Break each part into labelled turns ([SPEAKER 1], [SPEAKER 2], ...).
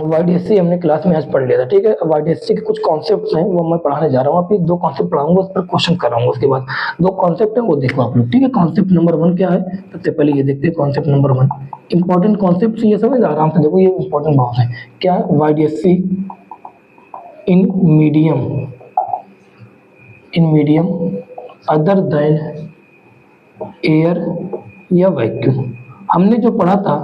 [SPEAKER 1] YDSC हमने class में आज पढ़ लिया था, ठीक है। वाईडीएससी के कुछ कॉन्सेप्ट्स हैं वो मैं पढ़ाने जा रहा हूँ। आप 2 कॉन्सेप्ट पढ़ाऊंगा, उस पर क्वेश्चन कराऊंगा। उसके बाद 2 कॉन्सेप्ट है वो देखो आप लोग, ठीक है। कॉन्सेप्ट नंबर 1 क्या है, सबसे पहले ये देखते हैं। कॉन्सेप्ट नंबर 1 इंपॉर्टेंट कॉन्सेप्ट, ये समझ आराम से देखो, ये इंपॉर्टेंट बहुत है। क्या है? वाईडीएससी इन मीडियम अदर देन एयर या वैक्यूम। हमने जो पढ़ा था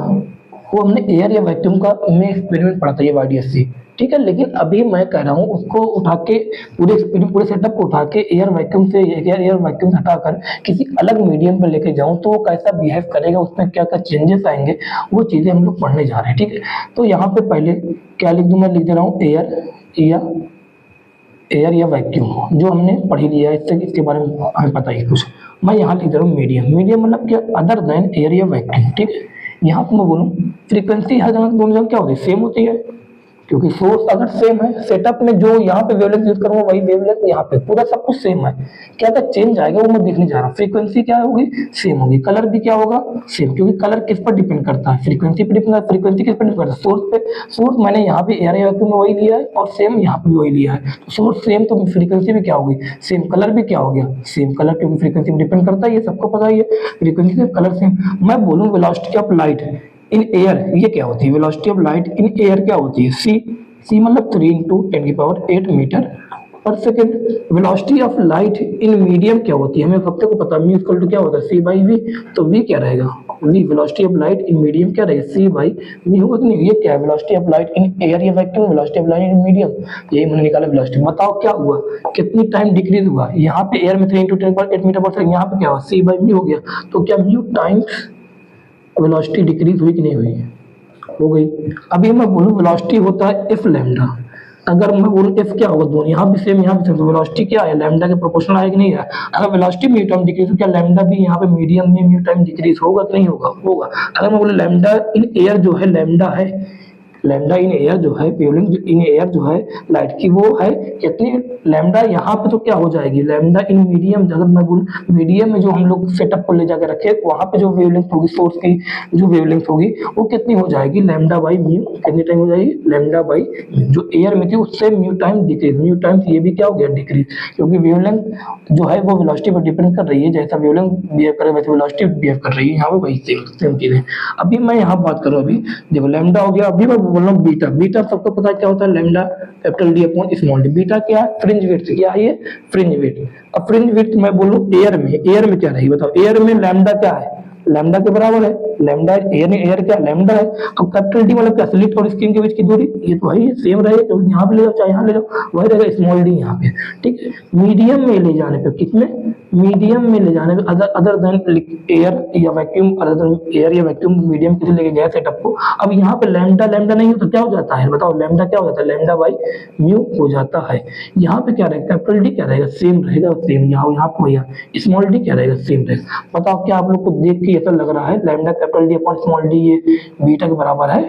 [SPEAKER 1] वो हमने एयर या वैक्यूम का में एक्सपेरिमेंट पढ़ा था, ये वाईडीएससी, ठीक है। लेकिन अभी मैं कह रहा हूँ उसको उठा के, पूरे एक्सपेरिमेंट, पूरे सेटअप को उठा के एयर वैक्यूम से हटाकर किसी अलग मीडियम पर लेके जाऊँ तो वो कैसा बिहेव करेगा, उसमें क्या क्या चेंजेस आएंगे, वो चीज़ें हम लोग पढ़ने जा रहे हैं, ठीक है। तो यहाँ पे पहले क्या लिख दूँ, मैं लिख दे रहा हूँ एयर या वैक्यूम, जो हमने पढ़ ही लिया है, इसके बारे में हमें पता ही कुछ। मैं यहाँ लिख दे रहा हूँ मीडियम मतलब क्या, अदर देन एयर या वैक्यूम, ठीक है। यहाँ पे मैं बोलूँ फ्रीक्वेंसी हर जगह, दोनों जगह क्या होती है, सेम होती है, क्योंकि सोर्स अगर सेम है, सेटअप में जो यहाँ पे वेवलेंथ यूज करूंगा वही वेवलेंथ यहाँ पे, पूरा सब कुछ सेम है। क्या क्या चेंज आएगा वो मैं देखने जा रहा हूँ। फ्रीक्वेंसी क्या होगी, सेम होगी। कलर भी क्या होगा, सेम, क्योंकि कलर किस पर डिपेंड करता है, फ्रीक्वेंसी पर डिपेंड करता है। फ्रीक्वेंसी किस पर डिपेंड करता है, सोर्स पे। सोर्स मैंने यहाँ पे एयर वैक्यूम में वही लिया है और सेम यहाँ पे भी वही लिया है, तो सोर्स सेम, तो फ्रीक्वेंसी भी क्या होगी, सेम। कलर भी क्या हो गया, सेम कलर, क्योंकि फ्रीक्वेंसी पर डिपेंड करता है, ये सबको पता ही है। फ्रीक्वेंसी से कलर सेम। मैं बोलूँ velocity of light in air, ये क्या होती है, velocity of light in air क्या होती है, सी मतलब 3 × 10⁸ मीटर पर second. Velocity of light in medium क्या होती है, हमें सबसे को पता, म्यू इक्वल टू क्या होता है, c/v। तो v क्या रहेगा, v velocity of light in medium क्या रहेगा, c/v होगा कि नहीं। ये क्या है, velocity of light in air या vacuum, velocity of light in medium, यही मैंने निकाला वेलोसिटी। बताओ क्या हुआ, कितनी टाइम डिक्रीज हुआ। यहाँ पे एयर में 3 × 10⁸ मीटर पर सेकेंड, यहाँ पे क्या हुआ, c/v हो गया। तो क्या म्यू टाइम्स वेलोसिटी डिक्रीज हुई कि नहीं हुई, हो गई। अभी मैं बोलूँ वेलोसिटी होता है एफ लैम्डा, अगर मैं बोलूँ एफ क्या होगा, दोनों यहाँ भी सेम यहाँ भी सेम, तो वेलोसिटी क्या है, लैम्डा के प्रोपोर्शनल है कि नहीं है। अगर वेलोसिटी म्यू टाइम डिक्रीज, तो क्या लैम्डा भी यहाँ पे मीडियम में म्यू टाइम डिक्रीज होगा कि नहीं होगा, होगा। अगर मैं बोलूँ लैम्डा इन एयर जो है, लैम्डा इन एयर जो है, वेवलेंथ इन एयर जो है लाइट की, वो है कितनी, लैम्डा यहाँ पे तो क्या हो जाएगी, लैम्डा इन मीडियम। अगर मैं बोलूँ मीडियम में जो हम लोग सेटअप को ले जाकर रखे, वहां पे जो वेवलेंथ होगी, सोर्स की जो वेवलेंथ होगी, वो कितनी हो जाएगी, लैम्डा बाई म्यू। कितनी टाइम हो जाएगी, लैम्डा बाई जो एयर में थी उससे mu time decrease, mu time ये भी क्या हो गया, डिक्रीज, क्योंकि वेवलेंथ जो है वो वेलोसिटी पर डिपेंड कर रही है। जैसा वेवलेंथ बिहेव करे वैसे वेलोसिटी बिहेव कर रही है, यहाँ पे वही सेम चीज है। अभी मैं यहाँ बात करूँ, अभी देखो लैम्डा हो गया। अभी मैं बोल रहा हूँ बीटा सबको पता है क्या होता है, lambda capital D upon small D. Beta क्या है, फ्रिंज विड्थ, क्या है ये, फ्रिंज विड्थ। अब फ्रिंज विड्थ मैं बोलूं एयर में क्या रहेगी, बताओ। एयर में लैम्डा क्या है, लैम्डा के बराबर है, लैम्डा एयर क्या लैम्डा है। अब कैपिटल डी मतलब क्या, स्लिट और स्क्रीन के बीच की दूरी, ये तो है सेम रहेगा, तो यहाँ पे ले जाओ चाहे यहाँ ले जाओ, वही रहेगा स्मॉल डी यहाँ पे, ठीक है। मीडियम में ले जाने पे, किसमें, मीडियम में ले जाने पे, अदर देन एयर या वैक्यूम, अदर देन एयर या वैक्यूम, मीडियम किसे लेके गया सेटअप को। अब यहाँ पे लैम्डा नहीं हो तो क्या हो जाता है, बताओ, लैम्डा क्या हो जाता है, लैम्डा बाई म्यू हो जाता है। यहाँ पे क्या रहेगा, कैपिटल डी क्या रहेगा, सेम रहेगा, सेम। यहाँ पे भैया स्मॉल डी क्या रहेगा, सेम रहेगा। बताओ क्या आप लोग को देख के ऐसा लग रहा है lambda capital D upon small D ये बीटा के बराबर है,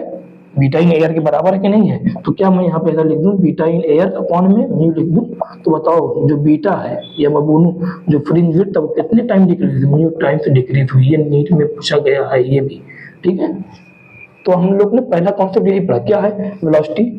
[SPEAKER 1] बीटा इन एयर के बराबर है कि नहीं है। तो क्या मैं यहाँ पे ऐसा लिख दूं, बीटा इन एयर अपॉन में म्यू लिख दूं। तो बताओ जो बीटा है, या मैं बोलूं जो फ्रिंज विड्थ तब कितने टाइम डिक्रीज, म्यू टाइम से डिक्रीज हुई है, नीट में पूछा गया है ये भी, ठीक है। तो हम लोग ने पहला कॉन्सेप्ट यही पढ़ा, क्या है, वेलोसिटी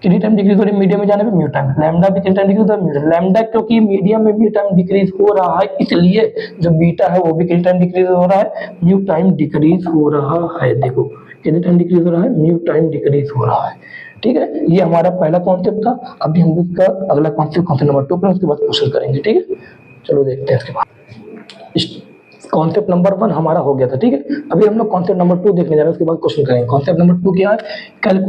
[SPEAKER 1] कितनी टाइम डिक्रीज हो रही है मीडियम में जाने पे, म्यू टाइम। लैम्डा भी कितनी टाइम डिक्रीज हो रहा है, म्यू। लैम्डा क्योंकि मीडियम में म्यू टाइम डिक्रीज हो रहा है, इसलिए जो बीटा है वो भी कितनी टाइम डिक्रीज हो रहा है, म्यू टाइम डिक्रीज हो रहा है। देखो कितनी टाइम डिक्रीज हो रहा है, म्यू टाइम डिक्रीज हो रहा है, ठीक है। ये हमारा पहला कॉन्सेप्ट था। अभी हम इसका अगला कॉन्सेप्ट नंबर 2 पर, उसके बाद क्वेश्चन करेंगे, ठीक है। चलो देखते हैं इसके बाद। कॉन्सेप्ट नंबर 1 हमारा हो गया था, ठीक है। अभी हम लोग कॉन्सेप्ट नंबर 2 देखने जा रहे हैं, उसके बाद क्वेश्चन करेंगे। कॉन्सेप्ट नंबर 2 क्या है,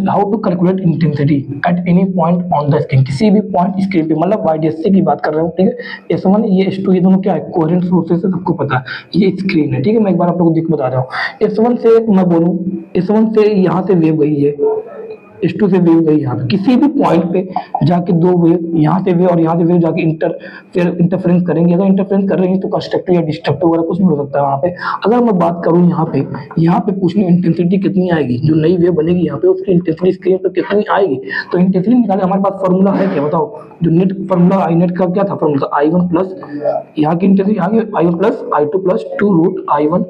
[SPEAKER 1] how to calculate intensity at any point on the screen, किसी भी पॉइंट स्क्रीन पे, मतलब वाईडीएससी की बात कर रहे हूँ, ठीक है। S1 ये S2 ये दोनों क्या है, कोहेरेंट सोर्सेस है, सबको पता है, ये स्क्रीन है, ठीक है। मैं एक बार आप लोगों को बता रहा हूँ। S1 से मैं बोलूँ, S1 से यहाँ से वेव गई है, S2 से वेव गई यहाँ पे, किसी भी पॉइंट पे जाके दो वेव, यहाँ से वेव और यहाँ से वेव जाके इंटरफेरेंस करेंगे। अगर इंटरफेरेंस कर रही है तो कंस्ट्रक्टिव या डिस्ट्रक्टिव वगैरह कुछ भी हो सकता है वहाँ पे। अगर मैं बात करूँ यहाँ पे पूछनी इंटेंसिटी कितनी आएगी, जो नई वेव बनेगी यहाँ पे उसकी इंटेंसिटी स्क्रीन पे कितनी आएगी। तो इंटेंसिटी निकालने हमारे पास फॉर्मूला है क्या, बताओ। जो नेट फॉर्मूला, आई नेट का क्या था फॉर्मूला, I1 प्लस यहाँ की इंटेंसिटी, यहाँ की I1 plus I2 plus 2 root I1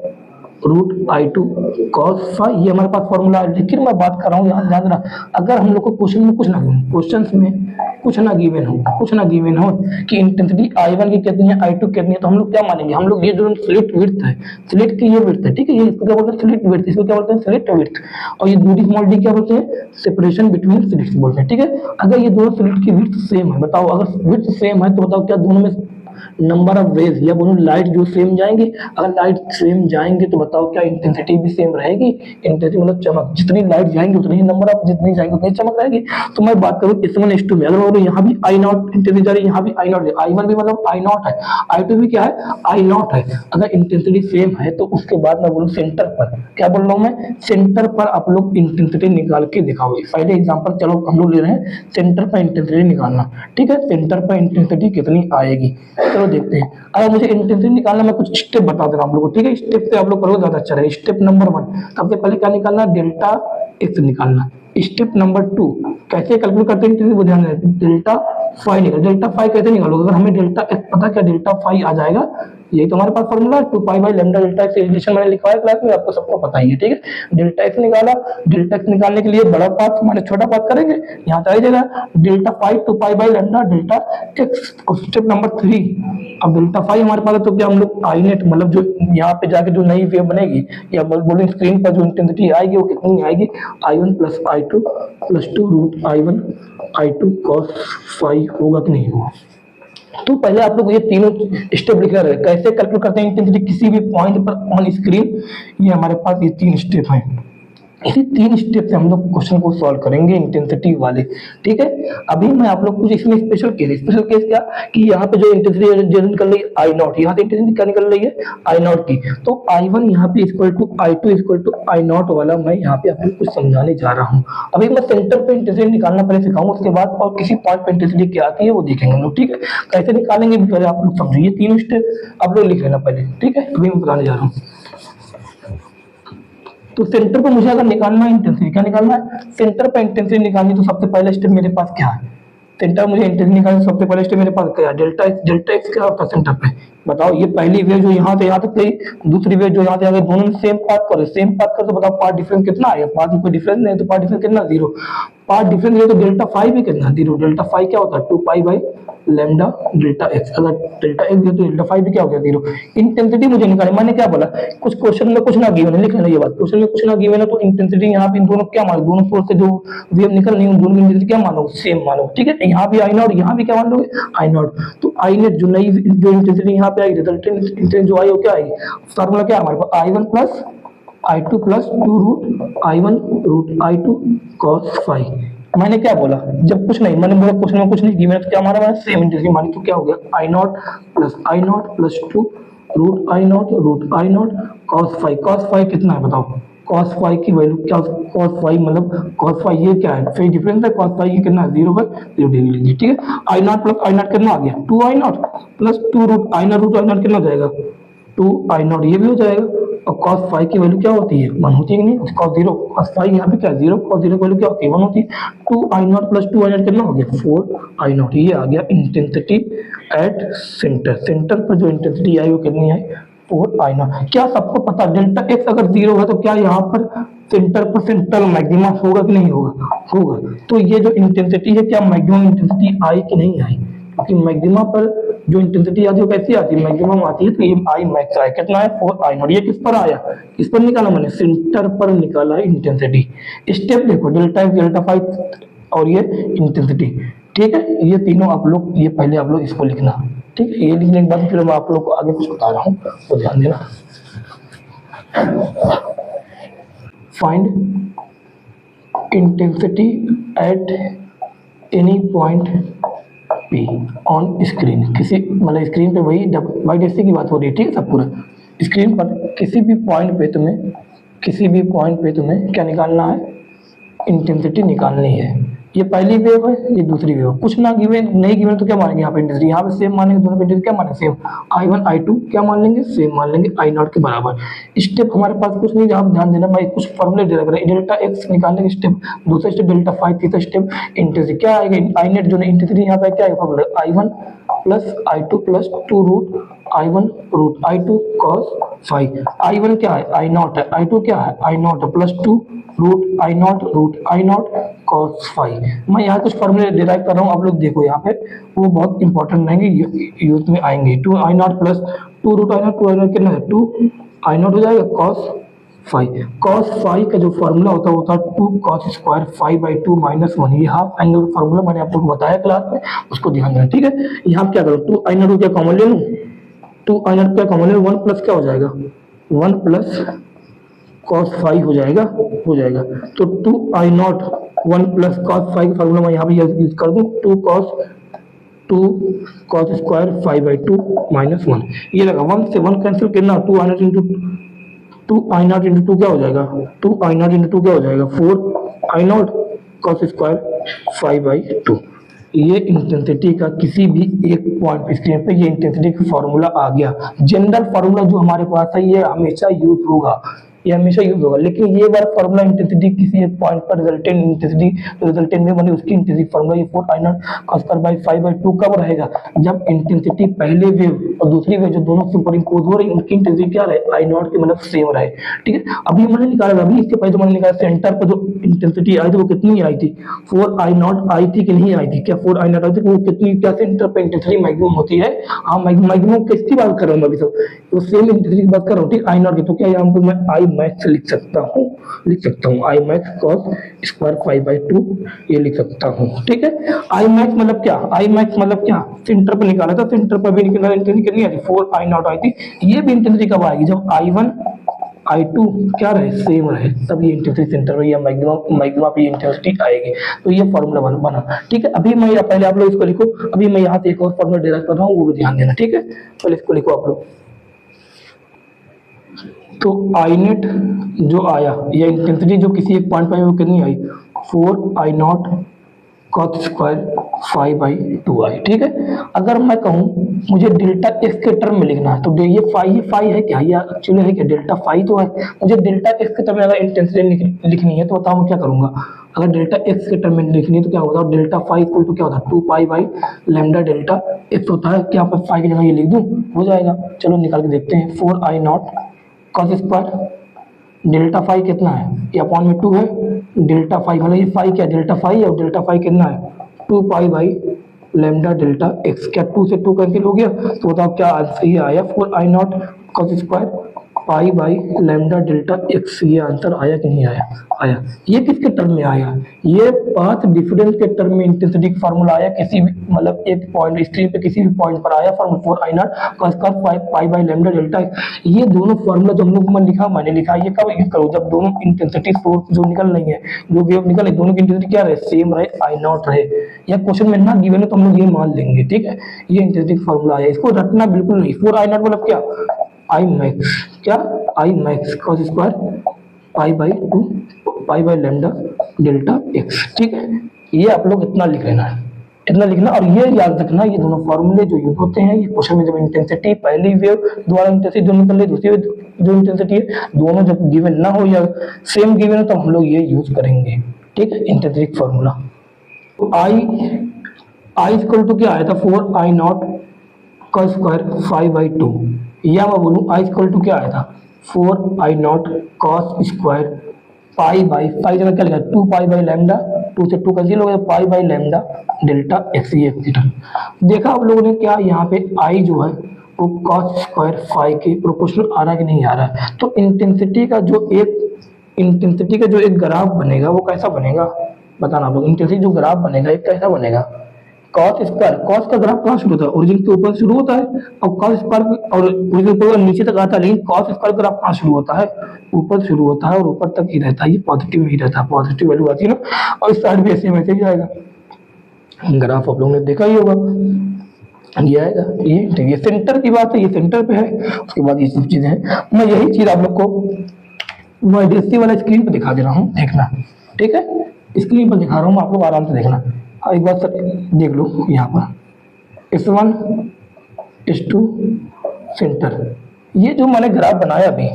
[SPEAKER 1] √I2 cos phi, ये हमारे पास फॉर्मूला है। लेकिन मैं बात कर रहा हूँ यहाँ ध्यान देना, अगर हम लोग को क्वेश्चन में कुछ ना गिवन हो कि इंटेंसिटी I1 की कितनी है, I2 कितनी है, तो हम लोग क्या मानेंगे, हम लोग ये जो स्लिट विड्थ है, स्लिट की ये विड्थ है, ठीक है, ये इसको क्या बोलते हैं, स्लिट विड्थ, इसको क्या बोलते हैं, स्लिट विड्थ, और ये दूरी स्मॉल डी क्या बोलते हैं, सेपरेशन बिटवीन स्लिट्स बोलते हैं, ठीक है। अगर ये दोनों स्लिट की विड्थ सेम है, बताओ अगर विड्थ सेम है तो बताओ क्या दोनों में नंबर ऑफ वेज या बोलो लाइट जो सेम जाएंगे, अगर लाइट सेम जाएंगे तो बताओ क्या इंटेंसिटी भी सेम रहेगी, इंटेंसिटी मतलब चमक, जितनी लाइट जाएंगे उतनी ही नंबर ऑफ, जितनी जाएंगे उतनी चमक रहेगी। तो मैं बात करूँ S1 S2 में, अगर बोलो यहाँ भी I0 इंटेंसिटी जा रही है, यहाँ भी I0 है, I1 भी मतलब I0 है, I2 भी क्या है, I0 है, अगर इंटेंसिटी सेम है तो उसके बाद मैं बोलूँ सेंटर पर, क्या बोल रहा हूँ मैं, सेंटर पर आप लोग इंटेंसिटी निकाल के दिखाओ। पहले एग्जांपल चलो हम लोग ले रहे हैं सेंटर पर इंटेंसिटी निकालना, ठीक है, सेंटर पर इंटेंसिटी कितनी आएगी, चलो देखते हैं। अगर मुझे इंटेंसिटी निकालना, मैं कुछ स्टेप बता दे रहा हूँ आप लोगों को, ठीक है, स्टेप से आप लोग करोगे ज्यादा अच्छा रहेगा। स्टेप नंबर 1, सबसे पहले क्या निकालना, डेल्टा एक्स निकालना। स्टेप नंबर 2, कैसे कैलकुलेट करते हैं वो ध्यान दें, डेल्टा फाई निकाल, डेल्टा फाई कैसे निकालोगे, अगर हमें डेल्टा एक्स पता क्या डेल्टा फाई आ जाएगा, यही तो हमारे पास फॉर्मूला 2π/λ डेल्टा एक्स, एडिशन मैंने लिखा है क्लास में, आपको सबको पता ही है, ठीक है। डेल्टा एक्स निकाला, डेल्टा एक्स निकालने के लिए बड़ा पाथ माने छोटा पाथ करेंगे, यहाँ से आ जाएगा delta phi 2π/λ delta x. Step number 3, अब डेल्टा फाई हमारे पास है तो क्या हम लोग आई नेट मतलब जो यहाँ पे जाके जो नई वेव बनेगी या बोलो स्क्रीन पर जो इंटेंसिटी आएगी वो कितनी आएगी, I1 + I2 + 2√I1 I2 cos phi होगा कि नहीं होगा। तो पहले आप लोग ये तीनों स्टेप लिखना रहेगा, कैसे कैलकुलेट करते हैं इंटेंसिटी किसी भी पॉइंट पर ऑन स्क्रीन, ये हमारे पास ये 3 स्टेप हैं। इसी 3 स्टेप से हम लोग क्वेश्चन को सॉल्व करेंगे इंटेंसिटी वाले, ठीक है। अभी मैं आप लोग कुछ इसमें स्पेशल केस क्या कि यहाँ पे जो इंटेंसिटी निकल रही है I0, यहाँ से इंटेंसिटी क्या निकल रही है I0 की, तो I1 यहाँ पे = I2 = I0 वाला मैं यहाँ पे आपको कुछ समझाने जा रहा हूँ। अभी मैं सेंटर पे इंटेंसिटी निकालना पहले सिखाऊंगा, उसके बाद और किसी पॉइंट पे इंटेंसिटी क्या आती है वो देखेंगे हम लोग, ठीक है। कैसे निकालेंगे पहले आप लोग समझिए, ये 3 स्टेप आप लोग लिख लेना पहले, ठीक है। अभी मैं बताने जा रहा हूँ। तो सेंटर पर मुझे अगर निकालना है इंटेंसिटी, क्या निकालना है, सेंटर पर इंटेंसिटी निकालनी, तो सबसे पहला स्टेप मेरे पास क्या है, सेंटर मुझे इंटेंसिटी निकालनी, सबसे पहले स्टेप मेरे पास क्या है, डेल्टा एक्स क्या होता है सेंटर पे, बताओ। ये पहली वेव जो यहाँ से यहाँ तक गई, दूसरी वेव जो यहाँ से आगे, दोनों में सेम पाथ कर तो बताओ पाथ डिफरेंस कितना आएगा, पाथ में कोई डिफरेंस नहीं है तो पाथ डिफरेंस कितना, 0। पाथ डिफरेंस है तो डेल्टा फाई भी कितना, 0। डेल्टा फाई क्या होता है 2π/λ डेल्टा एक्स, अगर डेल्टा एक्स है तो डेल्टा फाई भी क्या हो गया 0। इंटेंसिटी मुझे निकालनी, मैंने क्या बोला, कुछ क्वेश्चन में कुछ ना गिवन है, लिख लेना ये बात, क्वेश्चन में कुछ ना गिवन है तो इंटेंसिटी यहाँ पे इन दोनों क्या मानो, दोनों सोर्स से जो वेव निकल रही है उन दोनों की इंटेंसिटी क्या मानो, सेम मानो, ठीक है। यहाँ भी I0, यहाँ भी क्या मान लोगे I0, तो I नेट जो नई जो इंटेंसिटी यहाँ पे आई, रिजल्टेंट इंटेंसिटी जो आई वो क्या आई, फार्मूला क्या हमारे पास, I1 + I2 + 2√I1 √I2 cos phi। मैंने क्या बोला, जब कुछ नहीं, मैंने बोला क्वेश्चन में कुछ नहीं गिवन है तो क्या माना मैंने, सेम इंटेंसिटी मानी, तो क्या हो गया I0 + 2√I0 cos phi। cos phi कितना है बताओ, cos phi की वैल्यू क्या, cos phi मतलब cos phi ये क्या है, फेज डिफरेंस है, cos phi ये कितना है 0/0 डिग्री, ठीक है। I0 + I0 कितना आ गया 2I0 + 2√I0 कितना हो जाएगा 2I0, ये भी हो जाएगा। और cos phi की वैल्यू क्या होती है 1 होती है कि नहीं, cos 0, cos phi यहाँ पे क्या 0, cos 0 की वैल्यू क्या होती है 1 होती है। 2I0 + 2I0 कितना हो गया 4I0, ये आ गया इंटेंसिटी एट सेंटर। सेंटर पर जो इंटेंसिटी आई वो कितनी है 4I0। क्या सबको पता डेल्टा एक्स अगर 0 है तो क्या यहाँ पर सेंटर पर सेंट्रल मैक्सिमा होगा कि नहीं होगा, होगा। तो ये जो इंटेंसिटी है क्या मैक्सिमम इंटेंसिटी आई कि नहीं आई, क्योंकि मैक्सिमा पर जो इंटेंसिटी आती है वो कैसी आती है, मैक्सिमम आती है, तो ये आई मैक्स आया, कितना है 4I0। ये किस पर आया, इस पर निकाला मैंने, सेंटर पर निकाला है इंटेंसिटी। स्टेप देखो डेल्टा एक्स, डेल्टा फाई और ये इंटेंसिटी, ठीक है। ये तीनों आप लोग, ये पहले आप लोग इसको लिखना, ठीक है। ये लिखने के बाद फिर मैं आप लोग को आगे कुछ बता रहा हूँ तो ध्यान देना। Find intensity at any point P on screen, किसी मतलब स्क्रीन पे वही वाइट एसी की बात हो रही है, ठीक है। सब पूरा स्क्रीन पर किसी भी पॉइंट पे तुम्हें क्या निकालना है, इंटेंसिटी निकालनी है। ये पहली वेव है, ये दूसरी वेव, कुछ ना गिवन नहीं गिवन तो क्या मानेंगे यहाँ पे इंटेंसिटी, यहाँ पे सेम मानेंगे, दोनों पे इंटेंसिटी क्या मानेंगे सेम, I1 I2 क्या मान लेंगे सेम मान लेंगे, I0 के बराबर। स्टेप हमारे पास कुछ नहीं, आप ध्यान देना, मैं कुछ फॉर्मूले दे रहा हूं, डेल्टा एक्स निकालने के स्टेप, दूसरा स्टेप डेल्टा फाई, तीसरा स्टेप इंटेंसिटी क्या आएगा, I नेट जो इंटेंसिटी यहाँ पे क्या आएगा formula I1 plus I two plus two root I one root I two cos five. I one क्या है, आई नॉट है, आई टू क्या है, आई नॉट है, plus two root I naught cos five. मैं यहाँ कुछ फॉर्मूले डिराइव कर रहा हूँ, आप लोग देखो यहाँ पे, वो बहुत इंपॉर्टेंट रहेंगे, यूज में आएंगे। Two I naught plus two root I naught कितना है, टू आई नॉट हो जाएगा कॉस फाइव। कॉस फाइव का जो फॉर्मूला होता है two cos square five by two minus one. ये हाफ एंगल का फॉर्मूला मैंने आप लोग को बताया क्लास में, उसको ध्यान देना, ठीक है। यहाँ क्या करो, टू आई नॉट क्या कॉमन ले लूँ, टू आई नॉट क्या कॉमन ले लूँ, वन प्लस क्या हो जाएगा, वन प्लस कॉस फाइव हो जाएगा, तो two I naught one plus cos five का फॉर्मूला मैं यहाँ पे यूज कर दूँ, two cos square five by two minus one. ये लगा, वन से वन कैंसिल करना, two I naught into two क्या हो जाएगा, two I naught into two क्या हो जाएगा, four I naught cos square five by two. ये इंटेंसिटी का किसी भी एक पॉइंट स्क्रीन पे ये इंटेंसिटी का फॉर्मूला आ गया। जनरल फॉर्मूला जो हमारे पास है ये हमेशा यूज होगा, लेकिन ये बार फॉर्मूला इंटेंसिटी किसी एक पॉइंट पर रिजल्टेंट में बने उसकी इंटेंसिटी फॉर्मूला ये four I naught cos square by five by to कब रहेगा, जब इंटेंसिटी पहले वेव और दूसरी वेव जो दोनों सुपर इम्पोज हो रही उनकी इंटेंसिटी क्या रहे, आई नॉट की मतलब सेम रहे, ठीक है। अभी मैंने निकाला, अभी इसके पहले जो मैंने निकाला सेंटर पर जो इंटेंसिटी आई थी वो कितनी आई थी, फोर आई नॉट आई थी कि नहीं आई थी, क्या फोर आई नॉट आई थी, वो कितनी, क्या सेंटर पर इंटेंसिटी मैक्सिमम होती है, हाँ मैक्सिमम किसकी बात कर रहा हूँ अभी, तो सेम इंटेंसिटी की बात कर रहा हूँ, ठीक। आई नॉट की तो क्या यहाँ पर मैं आई मैक्स लिख सकता हूँ I max cos square five by two ये लिख सकता हूँ, ठीक है। आई मैक्स मतलब क्या, सेंटर पर निकाला था, सेंटर पर भी निकाला, इंटेंसिटी कितनी आई थी, फोर आई नॉट आई थी। ये भी इंटेंसिटी कब आएगी, जब आई वन आई टू क्या रहे, सेम रहे, तब ये इंटेंसिटी सेंटर में या मैक्सिमम ये इंटेंसिटी आएगी। तो ये फॉर्मूला बना, ठीक है। अभी मैं पहले आप लोग इसको लिखो, अभी मैं यहाँ से एक और फॉर्मूला डिराइव कर रहा हूँ, वो भी ध्यान देना, ठीक है। पहले इसको लिखो आप लोग, तो आई नेट जो आया या इंटेंसिटी जो किसी एक पॉइंट पर वो कितनी आई, four I naught cos square five by two I, ठीक है। अगर मैं कहूँ मुझे डेल्टा एक्स के टर्म में लिखना है, तो ये फाई है क्या, ये एक्चुअली है क्या, डेल्टा फाई तो है, मुझे डेल्टा एक्स के टर्म में अगर इंटेंसिटी लिखनी है तो बताओ मैं क्या करूंगा। अगर डेल्टा एक्स के टर्म में लिखनी है तो क्या होता है, डेल्टा फाई इक्वल टू क्या होता है, two pi by lambda delta x होता है, क्या पर फाई की जगह ये लिख दूं, हो जाएगा। चलो निकाल के देखते हैं, four I naught cos square delta phi कितना है, ये अपॉन में टू है, डेल्टा फाई मतलब ये फाई क्या, डेल्टा फाई है, और डेल्टा फाई कितना है, two pi by lambda delta x. क्या टू से टू कैंसिल हो गया, तो बताओ क्या आंसर ये आया, four I naught cos square pi by lambda delta x. ये आंसर आया कि नहीं आया, आया। ये किसके टर्म में आया, ये पाथ डिफरेंस के टर्म में इंटेंसिटी का फार्मूला आया, किसी भी मतलब एक पॉइंट स्क्रीन पे किसी भी पॉइंट पर आया, formula four I naught cos square pi by lambda delta x. ये दोनों फार्मूला जो हम लोग मैंने लिखा, ये कब यूज करो, जब दोनों इंटेंसिटी सोर्स जो निकल रही है, जो वेव निकल रही, दोनों की इंटेंसिटी क्या रहे, सेम रहे, आई नॉट रहे। या क्वेश्चन में ना गिवन है तो हम लोग ये मान लेंगे, ठीक है। ये इंटेंसिटी फार्मूला आया, इसको रटना बिल्कुल नहीं। फोर आई नॉट मतलब क्या, आई मैक्स, क्या I max cos square pi by two pi by lambda delta x, ठीक है। ये आप लोग इतना लिख लेना है, इतना लिखना, और ये याद रखना, ये दोनों फॉर्मूले जो यूज होते हैं ये क्वेश्चन में, जब इंटेंसिटी पहली वेव द्वारा इंटेंसिटी जो निकल रही दूसरी वेव जो इंटेंसिटी है, दोनों जब गिवन ना हो या सेम गिवन है तो हम लोग ये यूज करेंगे, ठीक है, इंटेंसिटी फॉर्मूला। तो आई इक्वल टू क्या आया था, four I naught cos square five by two, या मैं बोलूँ आई इक्वल टू क्या आया था, four I naught cos square pi by, pi जगह क्या लिखा, two pi by lambda, two से टू कैंसिल हो गया, pi by lambda delta x. ये देखा आप लोगों ने क्या, यहाँ पे आई जो है वो कॉस स्क्वायर फाइव के प्रोपोर्शनल आ रहा है कि नहीं आ रहा है। तो इंटेंसिटी का जो एक ग्राफ बनेगा वो कैसा बनेगा, बताना आप लोग। इंटेंसिटी जो ग्राफ बनेगा एक कैसा बनेगा, कॉस स्क्वायर, कॉस का ग्राफ कहाँ शुरू होता है, ओरिजिन के ऊपर शुरू होता है, और कॉस स्क्वायर और ओरिजिन के ऊपर नीचे तक आता है, लेकिन कॉस स्क्वायर ग्राफ कहाँ शुरू होता है, ऊपर शुरू होता है और ऊपर तक ही रहता है, ये पॉजिटिव ही रहता है, पॉजिटिव वैल्यू आती है ना, और इस साइड भी ऐसे वैसे ही जाएगा। ग्राफ आप लोगों ने देखा ही होगा, ये आएगा, ये सेंटर की बात है, ये सेंटर पे है, उसके बाद ये सब चीजें हैं। मैं यही चीज आप लोग को मैं डीएससी वाला स्क्रीन पे दिखा दे रहा हूँ, देखना, ठीक है, स्क्रीन पर दिखा रहा हूँ, आप लोग आराम से देखना। एक बार सर देख लो, यहाँ पर S1 S2 सेंटर, ये जो मैंने ग्राफ बनाया अभी,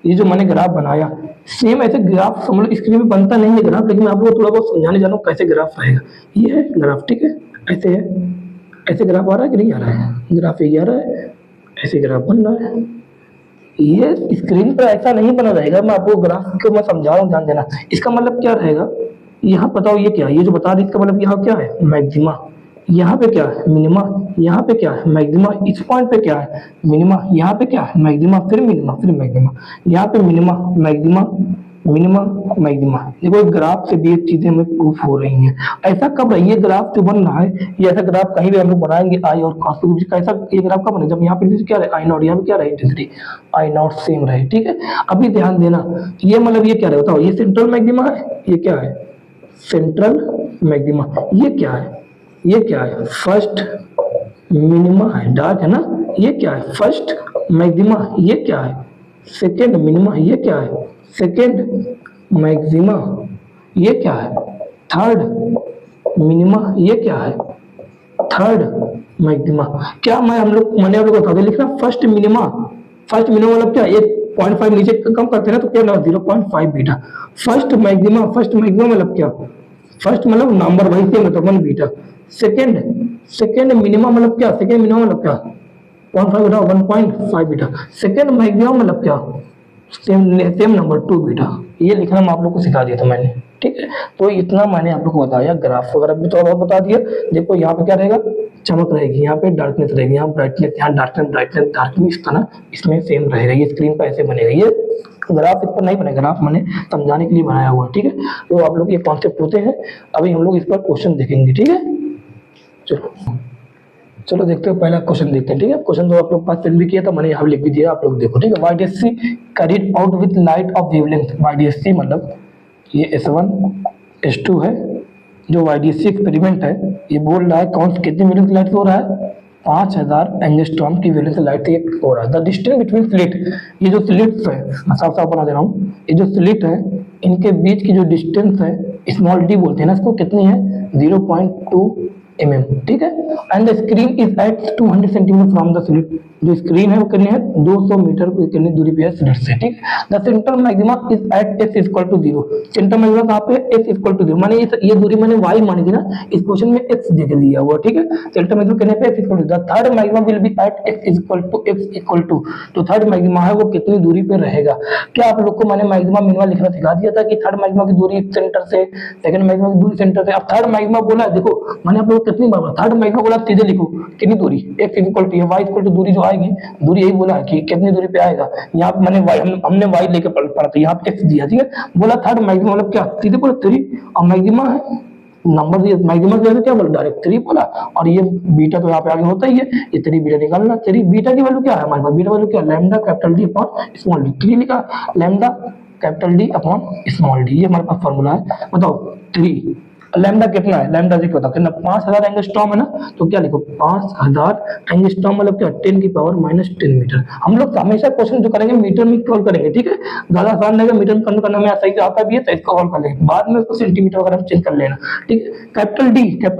[SPEAKER 1] ये जो मैंने ग्राफ बनाया, सेम ऐसे ग्राफ समझ लो स्क्रीन में बनता नहीं है ग्राफ, लेकिन मैं आप लोगों को थोड़ा बहुत समझाने जा रहा हूँ कैसे ग्राफ रहेगा। ये है ग्राफ, ठीक है, ऐसे है, ऐसे ग्राफ आ रहा है कि नहीं आ रहा है? ग्राफ ये आ रहा है, ऐसे ग्राफ बन रहा है। ये स्क्रीन पर ऐसा नहीं बना रहेगा, मैं आपको ग्राफ को मैं समझा रहा हूँ, ध्यान देना। इसका मतलब क्या रहेगा, यहाँ बताओ ये क्या है, ये जो बता रही इसका मतलब यहाँ क्या है, मैक्सिमा, यहाँ पे क्या है मिनिमा, यहाँ पे क्या है मैक्सिमा, इस पॉइंट पे क्या है मिनिमा, यहाँ पे क्या है मैक्सिमा, फिर मिनिमा, फिर मैक्सिमा, यहाँ पे मिनिमा मैक्सिमा मिनिमा मैक्सिमा। देखो ग्राफ से भी ये चीजें हमें प्रूफ हो रही हैं। ऐसा कब रही है ग्राफ जो बन रहा है, ये ऐसा ग्राफ कहीं भी हम लोग बनाएंगे आई और कॉस के बीच का, ऐसा ये ग्राफ कब बने, जब यहाँ पे क्या रहे आई नॉट, यहाँ पे क्या रहे इंटेंसिटी आई नॉट सेम रहे, ठीक है। अभी ध्यान देना, ये मतलब ये क्या रहे बताओ, ये सेंट्रल मैक्सिमा है, ये क्या है सेंट्रल मैक्सिमा, ये क्या है, ये क्या है फर्स्ट मिनिमा है, डार्क है ना, ये क्या है फर्स्ट मैक्सिमा, ये क्या है सेकेंड मिनिमा, ये क्या है सेकेंड मैक्सिमा, ये क्या है थर्ड मिनिमा, ये क्या है थर्ड मैक्सिमा। क्या मैं हम लोग मैंने आप लोग बता दें लिखना फर्स्ट मिनिमा, फर्स्ट मिनिमा मतलब क्या, 1.5 नीचे कम करते हैं ना तो क्या लगा 0.5 beta. First maxima, first maxima मतलब क्या, फर्स्ट मतलब नंबर वही से मतलब 1 बीटा। सेकेंड, सेकेंड मिनिमा मतलब क्या, सेकेंड मिनिमा मतलब क्या 0.5 बीटा 1.5 बीटा। सेकेंड मैक्सिमा मतलब क्या सेम नंबर 2 बीटा। ये लिखना मैं आप लोग को सिखा दिया था मैंने, ठीक है। तो इतना मैंने आप लोग को बताया, ग्राफ वगैरह भी थोड़ा बहुत बता दिया। देखो यहाँ पे क्या रहेगा चमक रहेगी, यहाँ पे डार्कनेस रहेगी, यहाँ ब्राइटनेस, यहाँ डार्कनेस ब्राइटनेस डार्कनेस, इस तरह इसमें सेम रहेगा। ये स्क्रीन पर ऐसे बनेगा, ये ग्राफ इस पर नहीं बनेगा, ग्राफ मैंने समझाने के लिए बनाया हुआ, ठीक है। तो आप लोग ये कॉन्सेप्ट होते हैं। अभी हम लोग इस पर क्वेश्चन देखेंगे, ठीक है। चलो चलो देखते हैं, पहला क्वेश्चन देखते हैं, ठीक है। क्वेश्चन तो आप लोग पास सेंड भी किया था, मैंने यहाँ लिख भी दिया, आप लोग देखो, ठीक है। YDSC carried out with light of wavelength. YDSC मतलब ये S1 S2 है, जो YDSC एक्सपेरिमेंट है, ये बोल रहा है कौन कितनी वेवलेंथ लाइट से हो रहा है, 5000 एंगस्ट्रॉम की वेवलेंथ लाइट से हो रहा है। द डिस्टेंस बिटवीन स्लिट, ये जो स्लिट्स है मैं साफ साफ बना दे रहा हूँ, ये जो स्लिट है इनके बीच की जो डिस्टेंस है स्मॉल डी बोलते हैं ना इसको, कितनी है 0.2 mm, ठीक है। And the screen is at 200 centimetre from the slit, जो स्क्रीन है वो कितने है 200 मीटर कितनी दूरी पे है स्लिट से, ठीक। The central maxima is at x equal to 0, central maxima कहाँ पे x इक्वल टू 0, माने ये दूरी मैंने y मानी थी ना, इस क्वेश्चन में x दे दिया हुआ, ठीक है। सेंट्रल मैक्सिमा कितने पे x equal to, the third maxima will be at x equal to, तो थर्ड मैक्सिमा है वो कितनी दूरी पे रहेगा। क्या आप लोग को मैंने मैक्सिमा मिनिमा लिखना सिखा दिया था कि थर्ड मैक्सिमा की दूरी सेंटर से, सेकंड मैक्सिमा की दूरी सेंटर से। अब थर्ड मैक्सिमा बोला, देखो मैंने आप लोग कितनी बार थर्ड मैक्सिमा बोला, सीधे लिखो कितनी दूरी x equal to y equal to दूरी जो आएगी, दूरी यही बोला है कि कितनी दूरी पे आएगा। यहाँ पे मैंने हमने y लेके पढ़ा था, यहाँ पे x दिया, ठीक है। बोला थर्ड मैक्सिमा मतलब क्या, सीधे बोला 3, और मैक्सिमा है नंबर दिया, मैक्सिमा जो है क्या बोला डायरेक्ट 3 बोला, और ये बीटा तो यहाँ पे आगे होता ही है, ये 3 बीटा निकालना। 3 बीटा की वैल्यू क्या है हमारे पास, बीटा वैल्यू क्या, lambda capital D upon small D, 3 लिखा lambda capital D upon small D, ये हमारे पास फॉर्मूला है। बताओ 3 लैम्डा कितना है, लैम्डा जी बताओ कितना, 5000 एंगस्ट्रॉम है ना, तो क्या लिखो 5000 एंगस्ट्रॉम मतलब क्या 10 की पावर -10 मीटर। हम लोग हमेशा क्वेश्चन जो करेंगे मीटर में सॉल्व करेंगे, ठीक है। ज्यादा आसान रहेगा, मीटर में करना में सही से आता भी है तो इसको सॉल्व कर लेंगे, बाद में उसको सेंटीमीटर वगैरह चेंज कर लेना, ठीक है। कैपिटल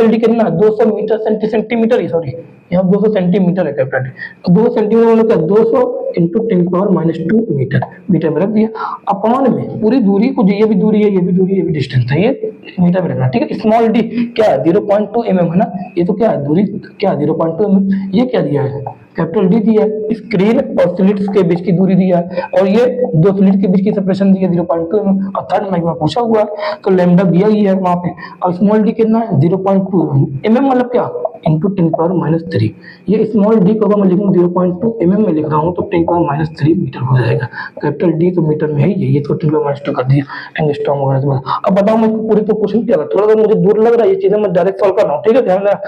[SPEAKER 1] डी कितना 200 मीटर सेंटीमीटर, सॉरी यहाँ 200 सेंटीमीटर है कैपिटल डी, 2 सेंटीमीटर मतलब क्या 200 इंटू 10 की पावर -2 मीटर, मीटर में रख दिया। अपॉन में पूरी दूरी को, ये भी दूरी है, ये भी दूरी, ये भी डिस्टेंस है, ये मीटर में रखना, ठीक है। स्मॉल डी क्या है 0.2 mm है ना, ये तो क्या है दूरी क्या 0.2 mm, ये क्या दिया है कैपिटल डी दिया है, स्क्रीन और स्लिट्स के बीच की दूरी दिया है, और ये दो स्लिट के बीच की सेपरेशन दिया 0.2 mm, और थर्ड मैक्सिमा पूछा हुआ है तो लैम्डा दिया ही है वहां पे, और स्मॉल डी कितना है 0.2 mm मतलब क्या इंटू 10 की पावर -3। ये स्मॉल डी को मैं लिखूँ 0.2 mm में लिख रहा हूँ तो 10 की पावर -3 मीटर हो जाएगा। कैपिटल डी तो मीटर में है ही, ये तो 10 की पावर -2 कर दिया एंगस्ट्रॉम वगैरह। अब बताओ मैं पूरी तो क्वेश्चन क्या, थोड़ा सा मुझे दूर लग रहा है ये चीजें, मैं डायरेक्ट सॉल्व कर रहा हूँ, ठीक है। ध्यान रखना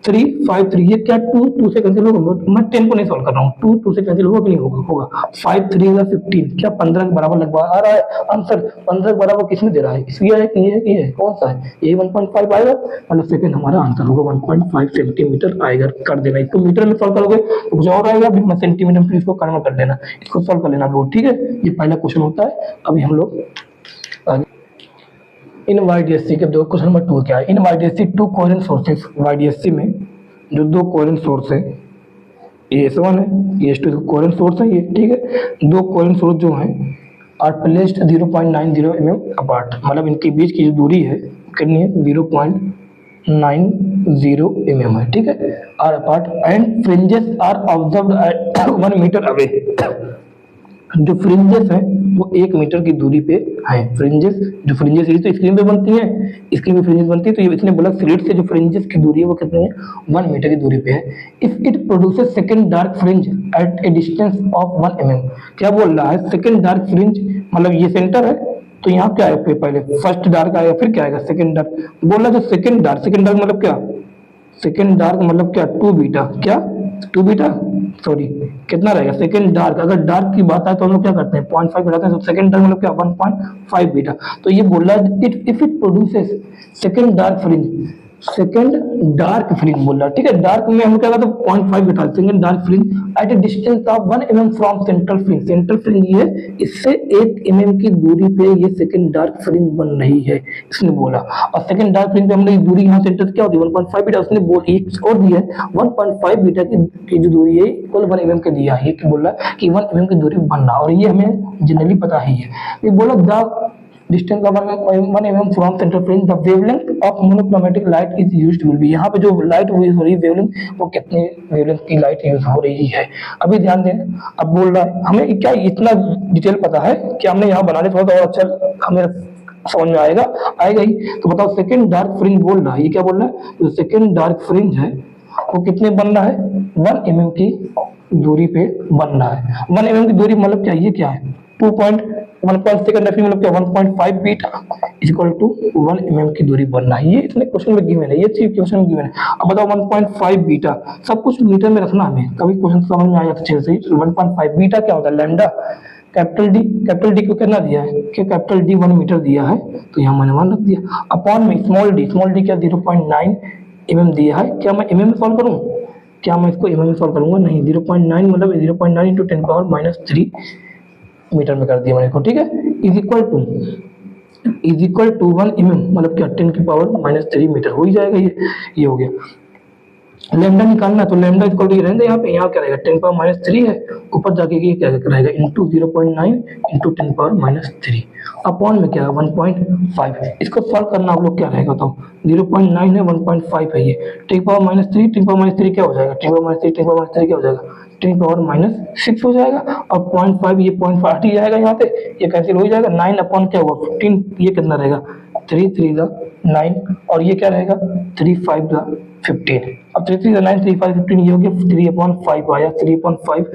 [SPEAKER 1] 3 5 3 ये क्या 2 से कैंसिल होगा, मैं 10 को नहीं सॉल्व कर रहा हूँ, 2 से कैंसिल होगा कि नहीं होगा, होगा 5 3 15, क्या 15 के बराबर लगवा आ रहा है आंसर, 15 के बराबर किसमें दे रहा है, इसलिए है कि ये है कौन सा है, ये 1.5 आएगा, मतलब सेकंड हमारा आंसर होगा 1.5 सेंटीमीटर आएगा। कर देना इसको, मीटर में सॉल्व करोगे तो कुछ और आएगा, मैं सेंटीमीटर में इसको कन्वर्ट कर देना, इसको सॉल्व कर लेना लोग, ठीक है। ये पहला क्वेश्चन होता है। अभी हम लोग इन YDSC के दो क्वेश्चन नंबर 2 क्या है, इन YDSC 2 कोहेरेंट सोर्सेस, YDSC में जो 2 कोहेरेंट सोर्स है, ये S1 है, ये S2 कोहेरेंट सोर्स है, ये ठीक है। 2 कोहेरेंट सोर्स जो हैं आर प्लेस्ड 0.90 mm अपार्ट, मतलब इनके बीच की जो दूरी है कितनी है 0.90 0.90 mm है, ठीक है, are apart and fringes are observed at 1 metre away. जो फ्रिंजेस हैं वो 1 मीटर की दूरी पे है। फ्रिंजेस, जो फ्रिंजेस तो स्क्रीन पे बनती है, स्क्रीन पे फ्रिंजेस बनती है, तो ये इसने बोला स्लिट से जो फ्रिंजेस की दूरी है वो कितनी है, 1 मीटर की दूरी पे है। If it produces second dark fringe at a distance of 1 mm, क्या बोल रहा है, सेकंड डार्क फ्रिंज मतलब ये सेंटर है, तो यहाँ क्या है, पहले फर्स्ट डार्क आएगा फिर क्या आएगा, सेकंड डार्क। बोल रहा है जो सेकंड डार्क मतलब क्या, सेकंड डार्क मतलब क्या, 2 बीटा, क्या 2 बीटा, सॉरी कितना रहेगा सेकंड डार्क। अगर डार्क की बात आए तो हम लोग क्या करते हैं 0.5 बढ़ाते हैं, तो सेकंड डार्क मतलब क्या 1.5 बीटा। तो ये बोल रहा है if it produces second dark fringe, second dark fringe बोल रहा है, ठीक है। डार्क में हम क्या करते हैं 0.5 बिठा, second dark fringe at a distance of 1 mm from central fringe. Central fringe ये इससे 1 mm की दूरी पे ये सेकंड डार्क फ्रिंज बन रही है, इसने बोला। और सेकंड डार्क फ्रिंज पे हमने दूरी यहाँ सेंटर क्या होती है 1.5 बीटा, उसने बोल एक और दिया है 1.5 बीटा की जो दूरी है इक्वल 1 mm के दिया है। ये बोल रहा है कि 1 mm की दूरी बनना, और ये हमें जनरली पता ही है। ये बोला the distance of 1 mm from central fringe, the wavelength of monochromatic light is used will be. यहाँ पे जो लाइट यूज हो रही है वेवलेंथ, वो कितनी वेवलेंथ की लाइट यूज हो रही है, अभी ध्यान दें। अब बोल रहा है हमें क्या इतना डिटेल पता है कि हमने यहाँ बना लिया, थोड़ा और अच्छा हमें समझ में आएगा ही। तो बताओ सेकंड डार्क फ्रिंज बोल रहा है, ये क्या बोल रहा है, जो सेकंड डार्क फ्रिंज है वो कितने बन रहा है 1 mm की दूरी पे बन रहा है। 1 mm की दूरी मतलब क्या, ये क्या है 1.5 सेकंड मतलब क्या 1.5 बीटा इक्वल टू 1 mm की दूरी बनना है। ये इतने क्वेश्चन में गिवन है, ये चीज क्वेश्चन में गिवन है। अब बताओ 1.5 बीटा, सब कुछ मीटर में रखना हमें, कभी क्वेश्चन समझ में आ जाता है अच्छे से। 1.5 बीटा क्या होता है, लैम्डा कैपिटल डी को कितना दिया है कि कैपिटल डी 1 मीटर दिया है, तो यहाँ मैंने 1 रख दिया। अपॉन में स्मॉल डी क्या 0.9 mm दिया है। क्या मैं mm में सॉल्व करूँ, क्या मैं इसको mm में सॉल्व करूंगा, नहीं 0.9 मतलब 0.9 इंटू 10⁻³ मीटर में कर दिया मैंने इसको, ठीक है। इज इक्वल टू 1 mm मतलब क्या 10⁻³ मीटर हो ही जाएगा, ये हो गया। लैम्डा निकालना, तो लैम्डा इक्वल टू रहेगा यहाँ पे, यहाँ क्या रहेगा 10⁻³ है, ऊपर जाके ये क्या रहेगा इंटू 0.9 इंटू 10⁻³ अपॉन में क्या 1.5। इसको सॉल्व करना आप लोग क्या रहेगा, तो 0.9 है 1.5 है, ये 10⁻³ क्या हो जाएगा 10⁻³ क्या हो जाएगा 10⁻⁻6 हो जाएगा। और 0.5 ये 0.5 ही जाएगा यहाँ पे, ये कैंसिल हो जाएगा। 9 अपॉन क्या हुआ 15, ये कितना रहेगा 3 3 9, और ये क्या रहेगा 3 5 15। अब 3 3 9 3 5 15 ये हो गया 3/5 आया, 3/5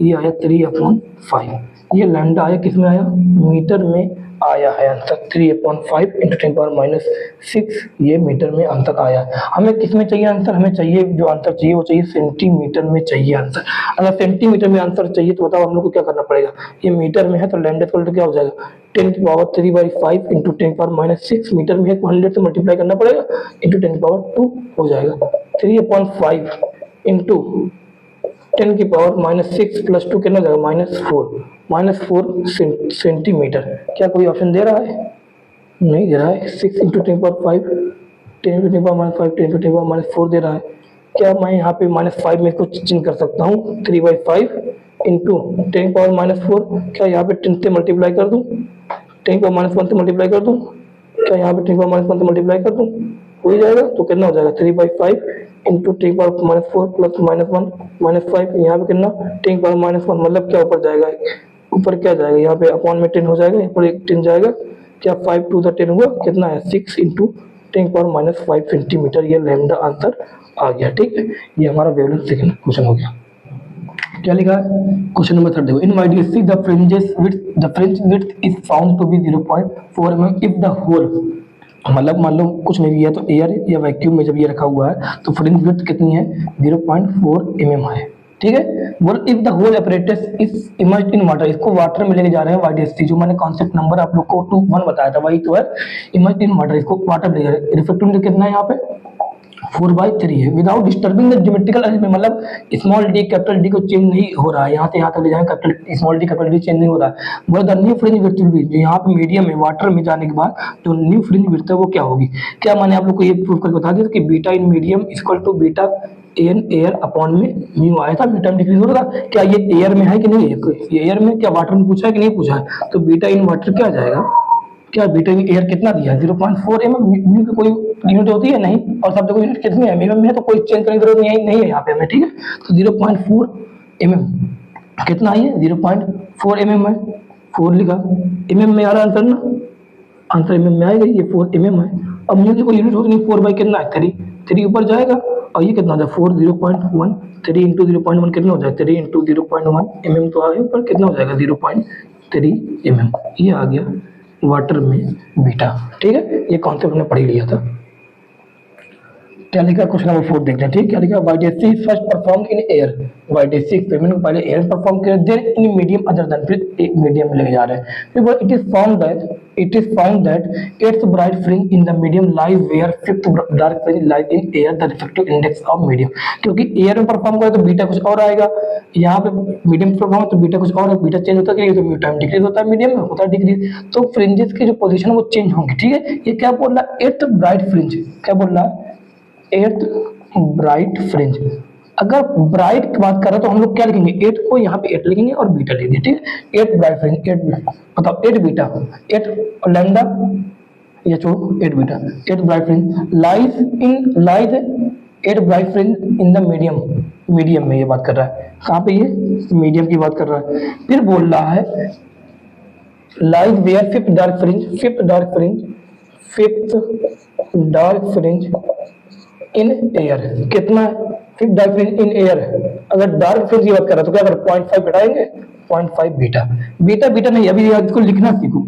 [SPEAKER 1] ये आया 3/5। ये लैम्डा आया किस में आया, मीटर में आया है आंसर। 3/5 इंटू 10⁻6 ये मीटर में आंसर आया है। हमें किस में चाहिए आंसर, हमें चाहिए जो आंसर चाहिए वो चाहिए सेंटीमीटर में चाहिए आंसर। अगर सेंटीमीटर में आंसर चाहिए तो बताओ हम लोग को क्या करना पड़ेगा, ये मीटर में है तो लैम्डा इक्वल टू क्या हो जाएगा 10⁻³ इंटू 10⁻6 मीटर में है, 100 से मल्टीप्लाई करना पड़ेगा इंटू 10⁻2 हो जाएगा। 3/5 इंटू 10⁻6 प्लस 2 कितना जाएगा -4 सेंटीमीटर। क्या कोई ऑप्शन दे रहा है, नहीं दे रहा है। 6 इंटू 10⁻5 10 टू 10⁻5 10 टू 10⁻4 दे रहा है। क्या मैं यहाँ पे -5 में इसको चेंज कर सकता हूँ 3/5 इंटू 10⁻4, क्या यहाँ पे 10 से मल्टीप्लाई कर दूँ 10⁻1 से मल्टीप्लाई कर दूँ, क्या यहाँ पे 10⁻1 से मल्टीप्लाई कर दूँ, हो ही जाएगा। तो कितना हो जाएगा 3/5 इंटू 10⁻4 प्लस -5 यहाँ पे कितना 10⁻1 मतलब क्या ऊपर जाएगा, ऊपर क्या जाएगा यहाँ पे अपॉन में 10 हो जाएगा, ऊपर एक 10 जाएगा, क्या 5 2 10 हुआ, कितना है 6 इंटू 10⁻5 सेंटीमीटर। ये लैम्डा आंसर आ गया, ठीक है। ये हमारा वेवलेंथ सेकंड क्वेश्चन हो गया। क्या लिखा है क्वेश्चन नंबर 3 देखो, in YDSC the fringe width is found to be 0.4 mm if the whole, मतलब मान लो कुछ नहीं दिया तो एयर या वैक्यूम में जब ये रखा हुआ है तो फ्रिंज विड्थ कितनी है 0.4 mm है, ठीक है। बोल if the whole apparatus is immersed in water, इसको वाटर में लेके जा रहे हैं YDSC, जो मैंने कॉन्सेप्ट नंबर आप लोग को 2 1 बताया था वही तो है, इमर्ज्ड इन वाटर, इसको वाटर में ले जा रहे हैं। रिफ्रैक्टिव कितना है यहाँ पे 4/3 है, without disturbing the geometrical arrangement, मतलब स्मॉल डी कैपिटल डी को चेंज नहीं हो रहा है, यहाँ से यहाँ तक ले जाएंगे capital small D capital D change नहीं हो रहा है। बोला the new fringe width will be, जो यहाँ पे मीडियम है वाटर में जाने के बाद जो न्यू फ्रिंज विड्थ है वो क्या होगी। क्या मैंने आप लोग को ये प्रूव करके बता दिया कि beta in medium equal to beta in air upon में म्यू आया था, बीटा में डिक्रीज हो रहा था। क्या ये एयर में है कि नहीं है, ये एयर में, क्या वाटर में पूछा है कि नहीं पूछा है, तो बीटा इन वाटर क्या आ जाएगा, क्या बीटा इन एयर कितना दिया है 0.4 mm। म्यू की कोई यूनिट होती है नहीं, और शब्द को यूनिट कितनी है mm में है, तो कोई चेंज करने की जरूरत नहीं है यहाँ पे हमें, ठीक है। तो 0.4 mm कितना है, 0.4 mm है, 4 लिखा, mm में आ रहा आंसर ना, आंसर mm में आएगा, ये 4 mm है। अब म्यू की कोई यूनिट होती नहीं, 4 बाई कितना है 3, 3 ऊपर जाएगा, और ये कितना हो जाएगा 4 0.1, 3 इंटू 0.1 कितना हो जाएगा 3 इंटू 0.1 mm, तो आगे ऊपर कितना हो जाएगा 0.3 mm। ये आ गया वाटर में बीटा, ठीक है। ये कॉन्सेप्ट हमने पढ़ लिया था। क्या लिखा क्वेश्चन नंबर 4 देखते हैं, ठीक। क्या लिखा, YDSE first perform in air, YDSE experiment को पहले एयर परफॉर्म किया, then in medium other than, फिर एक मीडियम में लेके जा रहे हैं। फिर it is found that its bright fringe in the medium lies where fifth dark fringe lies in air the reflective index of medium. क्योंकि एयर में परफॉर्म करे तो बीटा कुछ और आएगा, यहाँ पे मीडियम परफॉर्म तो बीटा कुछ और है, बीटा चेंज होता है, तो म्यू टाइम डिक्रीज होता है, मीडियम में होता है डिक्रीज, तो फ्रिंजेस की जो पोजीशन है वो चेंज होंगी, ठीक है। ये क्या बोल रहा है, एट्थ ब्राइट फ्रिंज, क्या बोल रहा है, एट्थ ब्राइट फ्रिंज। अगर ब्राइट की बात करें तो हम लोग क्या लिखेंगे, 8 को यहाँ पे 8 लिखेंगे और बीटा लिखेंगे, ठीक है। 8 ब्राइट फ्रिंज, 8 बताओ 8 बीटा, 8 और लैम्डा, ये छोड़ो 8 beta, 8 bright fringe lies 8 bright fringe in the medium, medium में ये बात कर रहा है, कहाँ पे, ये मीडियम की बात कर रहा है। फिर बोल रहा है lies where fifth dark fringe, fifth dark fringe in air, कितना fifth dark fringe in air. अगर डार्क फ्रिंज की बात करें तो क्या करें, 0.5 घटाएंगे, 0.5 बीटा, बीटा नहीं, अभी इसको लिखना सीखो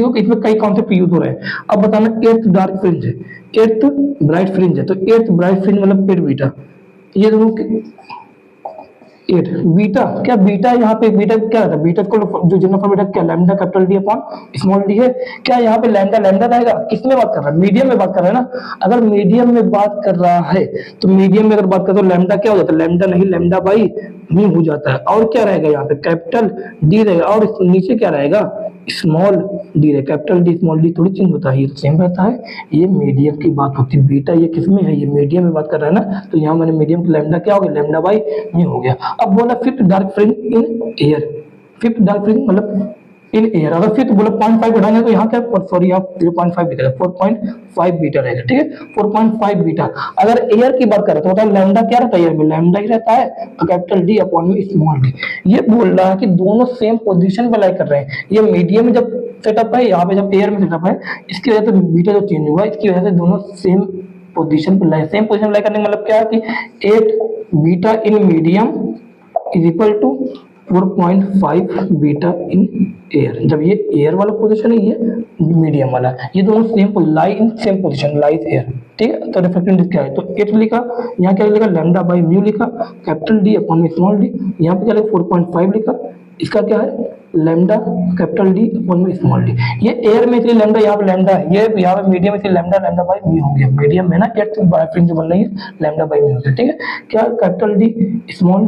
[SPEAKER 1] कि इसमें कई कॉन्सेप्ट यूज हो रहे हैं। अब बताना एट्थ डार्क फ्रिंज है, एट्थ ब्राइट फ्रिंज है, तो एट्थ ब्राइट फ्रिंज मतलब 8 बीटा, ये दोनों 8 बीटा, क्या बीटा यहाँ पे बीटा क्या रहता है, बीटा को जो जनरल फॉर्म बेटा क्या, lambda capital D upon small D है। क्या यहाँ पे लैम्डा रहेगा, किसमें बात कर रहा है, मीडियम में बात कर रहा है ना। अगर मीडियम में बात कर रहा है तो मीडियम में अगर बात करें तो लैम्डा क्या हो जाता है, लैम्डा नहीं लैम्डा बाई म्यू हो जाता है, और क्या रहेगा यहाँ पे कैपिटल डी रहेगा, और नीचे क्या रहेगा स्मॉल डी रहेगा, कैपिटल डी स्मॉल डी थोड़ी चेंज होता है, ये सेम रहता है। ये मीडियम की बात होती है, बीटा ये किसमें है, ये मीडियम में बात कर रहा है ना, तो यहाँ मैंने मीडियम का लैम्डा क्या हो गया, लैम्डा बाई म्यू हो गया। अब बोला fifth dark fringe in air, fifth dark fringe मतलब इन एयर, अगर फिफ्थ बोला 0.5 बढ़ाएंगे तो यहाँ क्या, सॉरी यहाँ 0.5 बीटा, 4.5 बीटा रहेगा, ठीक है 4.5 बीटा। अगर एयर की बात करें तो बताओ लैम्डा क्या रहता है, एयर में लैम्डा ही रहता है, तो कैपिटल डी अपॉन में स्मॉल डी। ये बोल रहा है कि दोनों सेम पोजीशन पे लाई कर रहे हैं, ये मीडियम में जब सेटअप है, यहाँ पे जब एयर में सेटअप है, इसकी वजह से बीटा जो चेंज हुआ, इसकी वजह से दोनों सेम पोजीशन पे लाई, सेम पोजीशन पे लाई करने का मतलब क्या है कि 8 beta in medium is equal to 4.5 beta in air. जब ये एयर वाला पोजीशन है, ये मीडियम वाला है, ये दोनों same lie in same position, lies air, ठीक है। तो रिफ्लेक्टिव इंडेक्स क्या है, तो 8 लिखा, यहाँ क्या लिखा लैम्डा बाई म्यू लिखा, कैपिटल डी अपॉन में स्मॉल डी, यहाँ पे क्या लिखा 4.5 लिखा, इसका क्या है लैम्डा कैपिटल डी अपॉन में स्मॉल डी। ये एयर में इसलिए लैम्डा, यहाँ पे लैम्डा है, ये यहाँ पे मीडियम इसलिए लैम्डा बाई म्यू हो गया, मीडियम में ना 8 बाई फ्रिंज जो बन रही है लैम्डा बाई म्यू है, ठीक है। क्या capital D small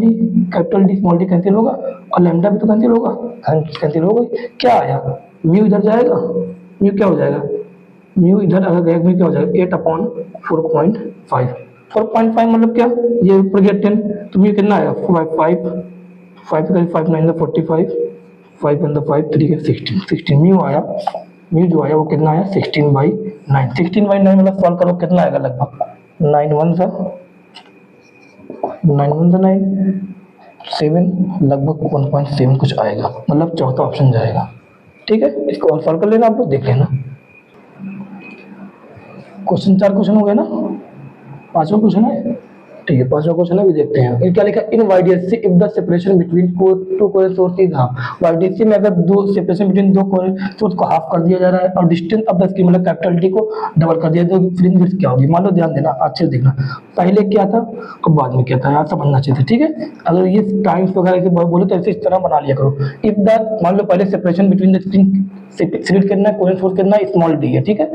[SPEAKER 1] D cancel होगा, और लैम्डा भी तो कैंसिल होगा, कैंसिल होगा। क्या आया, म्यू इधर जाएगा, म्यू क्या हो जाएगा, म्यू इधर अगर गया म्यू क्या हो जाएगा 8 अपॉन 4.5, 4.5 मतलब क्या, ये ऊपर गया 10, तो म्यू कितना आया 5 9 45, 5 5 3 16 म्यू आया, म्यू जो आया वो कितना आया 16/9, 16/9 मतलब सॉल्व करो कितना आएगा, लगभग 9 1 9 7, लगभग 1.7 कुछ आएगा, मतलब चौथा ऑप्शन जाएगा, ठीक है। इसको और सॉल्व कर लेना, आप लोग देख लेना। क्वेश्चन 4 क्वेश्चन हो गए ना, 5वां क्वेश्चन है, ठीक है 5वां क्वेश्चन है, भी देखते हैं। क्या लिखा, in YDSE if the separation between two coherent source is half, YDSE में अगर दो सेपरेशन बिटवीन दो कोहेरेंट सोर्स को हाफ कर दिया जा रहा है, और डिस्टेंस ऑफ द स्क्रीन मतलब कैपिटल डी को डबल कर दिया, तो फ्रिंज विड्थ क्या होगी। मान लो, ध्यान देना अच्छे से देखना, पहले क्या था और बाद में क्या था, यहाँ समझना चाहिए, ठीक है। अगर ये टाइम्स वगैरह ऐसे बोले तो ऐसे इस तरह बना लिया करो। इफ द, मान लो पहले separation between the screen slit कितना है, कोहेरेंट सोर्स कितना है, स्मॉल डी है, ठीक है,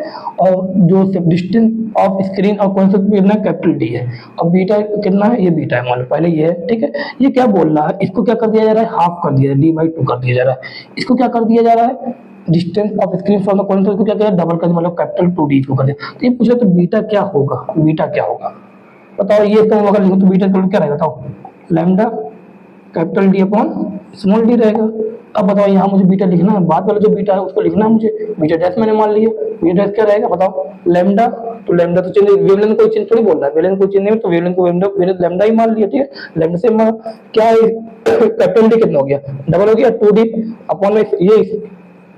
[SPEAKER 1] और जो डिस्टेंस ऑफ स्क्रीन और कोहेरेंट सोर्स कितना है, कैपिटल डी है, और बीटा कितना है, ये बीटा है, मान लो पहले ये है, ठीक है। ये क्या बोल रहा है, इसको क्या कर दिया जा रहा है, हाफ कर दिया, d/2 कर दिया जा रहा है। इसको क्या कर दिया जा रहा है, distance of screen from the coherent source को क्या किया, डबल कर दिया, मतलब कैपिटल 2D को कर दिया। तो ये पूछा तो बीटा क्या होगा, बीटा क्या होगा बताओ, ये तो अगर लिखो तो बीटा क्या रहेगा बताओ, lambda capital D upon small D रहेगा। अब बताओ यहाँ मुझे बीटा लिखना है, बाद वाला जो बीटा है उसको लिखना है मुझे, बीटा डैश मैंने मान लिया, बीटा डैश क्या रहेगा बताओ, लैम्डा। तो लैम्डा तो चेंज, वेवलेंथ कोई चेंज थोड़ी बोल रहा है, वेवलेंथ कोई चेंज नहीं है, तो वेवलेंथ को वेवलेंथ लैम्डा ही मान लिया, ठीक है। लैम्डा से क्या है, कैपिटल डी कितना हो गया, डबल हो गया 2d अपॉन में ये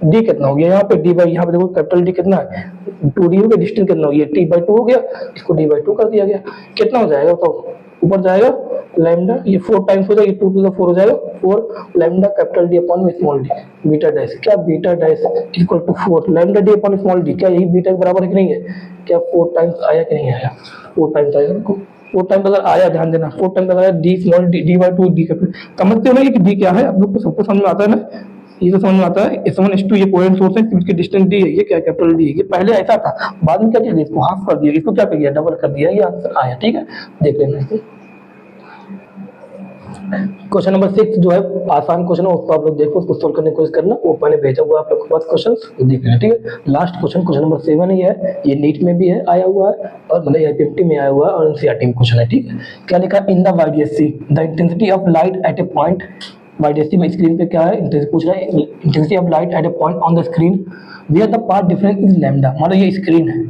[SPEAKER 1] डी कितना हो गया यहाँ पे, डी बाई, यहाँ पे देखो कैपिटल डी कितना है 2d हो गया, डिस्टेंस कितना हो गया t/2 हो गया, इसको d/2 कर दिया गया, कितना हो जाएगा तो ऊपर जाएगा लैम्डा, ये 4 टाइम्स हो जाएगा, 2 to the 4 हो जाएगा 4 लैम्डा कैपिटल डी अपॉन में स्मॉल डी, बीटा डैश, क्या beta dash equal to 4 lambda D upon small D, क्या यही बीटा के बराबर है कि नहीं है, क्या 4 टाइम्स आया कि नहीं आया, 4 टाइम्स आया, देखो 4 टाइम्स अगर आया, ध्यान देना 4 टाइम्स अगर आया D small D d/2 D capital, समझते हो ना कि डी क्या है, आप लोग को सबको समझ में आता है ना, ये तो समझ में आता है, S1 S2 ये कोहेरेंट सोर्स है, इसकी डिस्टेंस डी है, ये क्या कैपिटल डी है, ये पहले ऐसा था, बाद में क्या किया इसको हाफ कर दिया, इसको क्या कर दिया डबल कर दिया, ये आंसर आया, ठीक है। देख लेना इसको। क्वेश्चन नंबर 6 जो है आसान क्वेश्चन है, उसको आप लोग देखो, उसको सोल्व करने की कोशिश करना, वो मैंने भेजा हुआ आप लोग के पास क्वेश्चन देख लेना, ठीक है। लास्ट क्वेश्चन क्वेश्चन नंबर 7 ही है, ये नीट में भी है आया हुआ है, और मतलब IPMT में आया हुआ है, और NCERT में क्वेश्चन है, ठीक है। क्या लिखा, in the YDSC the intensity of light at a point, YDSC में स्क्रीन पे क्या है पूछ रहा है, intensity of light at a point on the screen where the path difference is lambda, मतलब ये स्क्रीन है,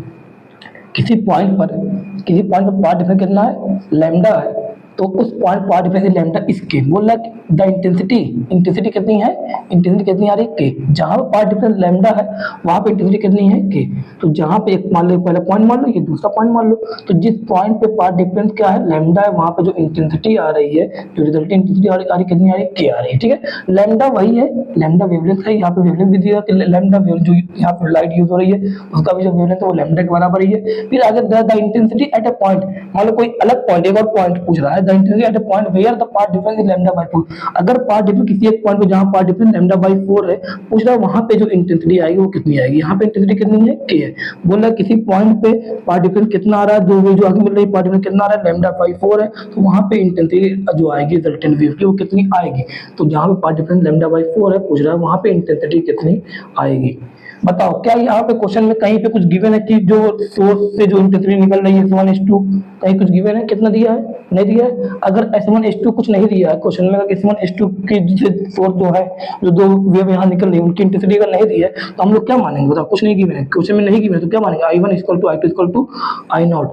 [SPEAKER 1] किसी पॉइंट पर पाथ डिफरेंस कितना है, लैम्डा है, तो उस पॉइंट पाथ डिफरेंस लैम्डा इसके बोल रहा है द इंटेंसिटी कितनी है, इंटेंसिटी कितनी आ रही है के, जहां पर पाथ डिफरेंस लैम्डा है वहां पे इंटेंसिटी कितनी है के, तो जहां पे एक मान लो, पहला पॉइंट मान लो, ये दूसरा पॉइंट मान लो, तो जिस पॉइंट पे पाथ डिफरेंस क्या है लैम्डा है, वहां पे जो इंटेंसिटी आ रही है, जो रिजल्टेंट इंटेंसिटी आ रही कितनी आ रही है, के आ रही है, ठीक है। लैम्डा वही है, लैम्डा वेवलेंथ है, यहाँ पे वेवलेंथ भी दिया कि लैम्डा जो यहाँ पे लाइट यूज हो रही है उसका भी जो वेवलेंथ है वो लैम्डा के बराबर ही है। फिर आगे the intensity at a point, मान लो कोई अलग पॉइंट, एक और पॉइंट पूछ रहा है, the intensity at a point where the path difference is λ/4, अगर पाथ डिफरेंस किसी एक पॉइंट पे जहां पाथ डिफरेंस λ/4 है, पूछ रहा है वहां पे जो इंटेंसिटी आएगी वो कितनी आएगी, यहाँ पे इंटेंसिटी कितनी है के है, बोल रहा है किसी पॉइंट पे पाथ डिफरेंस कितना आ रहा है, जो आगे मिल रही है पाथ डिफरेंस कितना आ रहा है λ/4 है, तो वहां पे इंटेंसिटी जो आएगी रिजल्टेंट वेव की वो कितनी आएगी, तो जहां पे पाथ डिफरेंस λ/4 है पूछ रहा है वहां पे इंटेंसिटी कितनी आएगी। बताओ क्या यहाँ पे क्वेश्चन में कहीं पे कुछ गिवन है कि जो सोर्स से जो इंटेंसिटी निकल रही है S1 S2, कहीं कुछ गिवन है, कितना दिया है, नहीं दिया है। अगर S1 S2 कुछ नहीं दिया है क्वेश्चन में, अगर S1 S2 की सोर्स जो है, जो दो वेव यहाँ निकल रही है उनकी इंटेंसिटी अगर नहीं दी है तो हम लोग क्या मानेंगे, बताओ कुछ नहीं गिवन है क्वेश्चन में, नहीं गिवन है तो क्या मानेंगे, I1 = I2 = I0।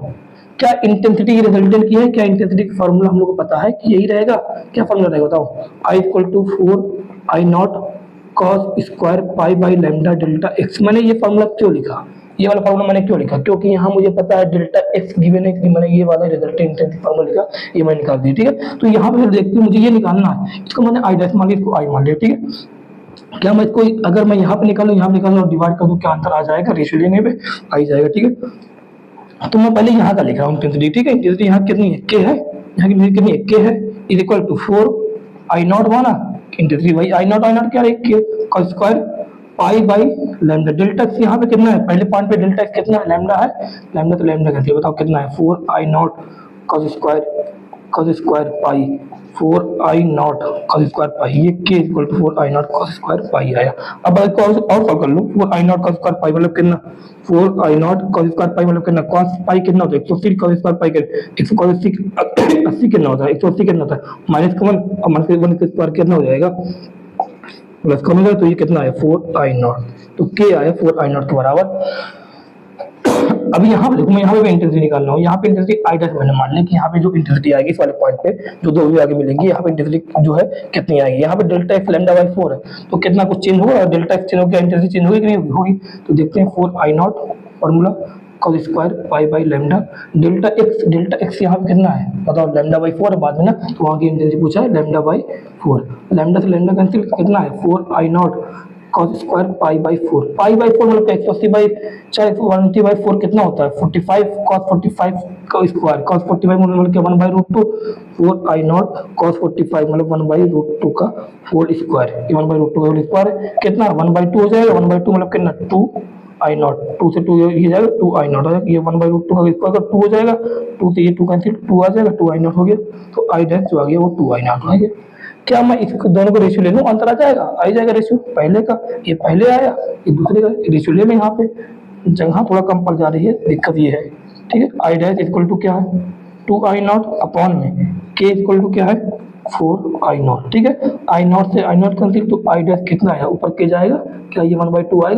[SPEAKER 1] क्या इंटेंसिटी की रिजल्टेंट की है, क्या इंटेंसिटी का फॉर्मूला हम लोग को पता है कि यही रहेगा, क्या फॉर्मूला रहेगा बताओ, I = 4 I0 cos square pi by lambda delta x. मैंने ये फॉर्मूला क्यों लिखा, ये वाला फॉर्मूला मैंने क्यों लिखा, क्योंकि यहाँ मुझे पता है डेल्टा एक्स गिवन है, इसलिए मैंने ये वाला रिजल्टेंट इंटेंसिटी फॉर्मूला लिखा, ये मैंने निकाल दिया, ठीक है। तो यहाँ पे देखते हैं मुझे ये निकालना है, इसको मैंने आई डैश मान लिया, इसको आई मान लिया, ठीक है। क्या मैं इसको अगर मैं यहाँ पे निकालूं, यहाँ पे निकालूं और डिवाइड कर दूं, क्या आंसर आ जाएगा, रेशियो लेने पे आ जाएगा, ठीक है। तो मैं पहले यहाँ का लिख रहा हूँ इंटेंसिटी, ठीक है। इंटेंसिटी यहाँ कितनी है, के है, यहाँ की कितनी है, के है, इज इक्वल टू 4 I0 माना, इंटेंसिटी वही I0 क्या है, के का square pi by lambda, delta x यहाँ पे कितना है, पहले पॉइंट पे डेल्टा एक्स कितना है, लैम्डा है, लैम्डा तो लैम्डा कहते हैं, बताओ कितना है, 4 I0 cos square pi, 4 I0 cos square pi, ये k = 4 I0 cos square pi आया। अब इसको और सॉल्व कर लो, 4 I0 cos स्क्वायर पाई मतलब कितना, 4 I0 cos स्क्वायर पाई मतलब कितना, cos पाई कितना होता है 180, cos स्क्वायर पाई कितना 180 कितना होता है, 180 कितना होता है, -1 और -1 के स्क्वायर कितना हो जाएगा, प्लस कम होगा, तो ये कितना है 4 I0, तो k आया 4 I0 के बराबर। अभी यहाँ पे देखो, मैं यहाँ पे इंटेंसिटी निकालना हूँ, यहाँ पे इंटेंसिटी आई डैश मैंने मान लिया कि यहाँ पे जो इंटेंसिटी आएगी इस वाले पॉइंट पे, जो दो वेव आगे मिलेंगी, यहाँ पे इंटेंसिटी जो है कितनी आएगी, यहाँ पे डेल्टा एक्स λ/4 है, तो कितना कुछ चेंज होगा, डेल्टा एक्स चेंज हो गया, इंटेंसिटी चेंज होगी कि नहीं होगी, तो देखते हैं 4 I0 formula cos square pi by lambda, delta x यहाँ पे कितना है बताओ, λ/4 है बाद में ना, तो वहाँ की इंटेंसिटी पूछा है λ/4, लैम्डा से लैम्डा कैंसिल, कितना है 4 I0 cos square pi by 4 मतलब 180/4 कितना होता है 45, cos 45 का स्क्वायर, cos 45 मतलब क्या 1/√2, 4 I0 cos 45 मतलब 1/√2 का होल स्क्वायर, ये 1/√2 का होल स्क्वायर कितना 1/2 हो जाएगा, 1/2 मतलब कितना 2 I0, 2 से 2 ये जाएगा 2 I0 हो जाएगा, ये 1/√2 का स्क्वायर का 2 हो जाएगा, 2 से ये 2 कैंसिल, 2 आ जाएगा, 2 I0 हो गया, तो आई डैश जो आ गया वो 2 I0 आ गया। क्या मैं इसको दोनों को रेशियो ले लूं, अंतर आ जाएगा, आ जाएगा रेशियो, पहले का ये पहले आया, ये दूसरे का रेशियो ले लें, यहाँ पे जगह थोड़ा कम पड़ जा रही है, दिक्कत ये है, ठीक है। आई डैश इक्वल टू क्या है 2 I0 अपॉन में k इक्वल टू क्या है 4 आई नॉट, ठीक है। आई नॉट से आई नॉट कैंसिल, तो आई डैश कितना आया ऊपर के जाएगा, क्या ये 1/2 आएगा।